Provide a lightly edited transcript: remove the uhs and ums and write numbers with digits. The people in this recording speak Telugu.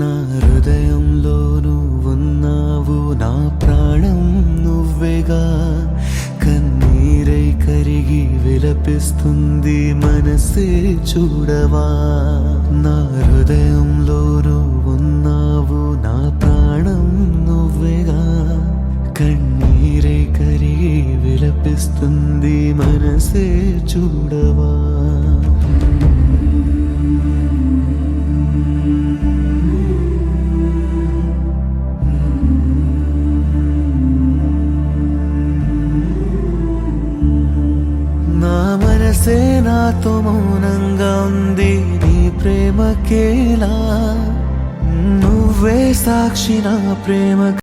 నా హృదయంలో నువ్వున్నావు, నా ప్రాణం నువ్వేగా. కన్నీరై కరిగి విలపిస్తుంది మనసే చూడవా. నా హృదయంలో నువ్వున్నావు, నా ప్రాణం నువ్వేగా. కన్నీరై కరిగి విలపిస్తుంది మనసే చూడవా. నా మనసే నాతో మౌనంగా ఉంది నీ ప్రేమకేలా. నువ్వే సాక్షి నా ప్రేమ.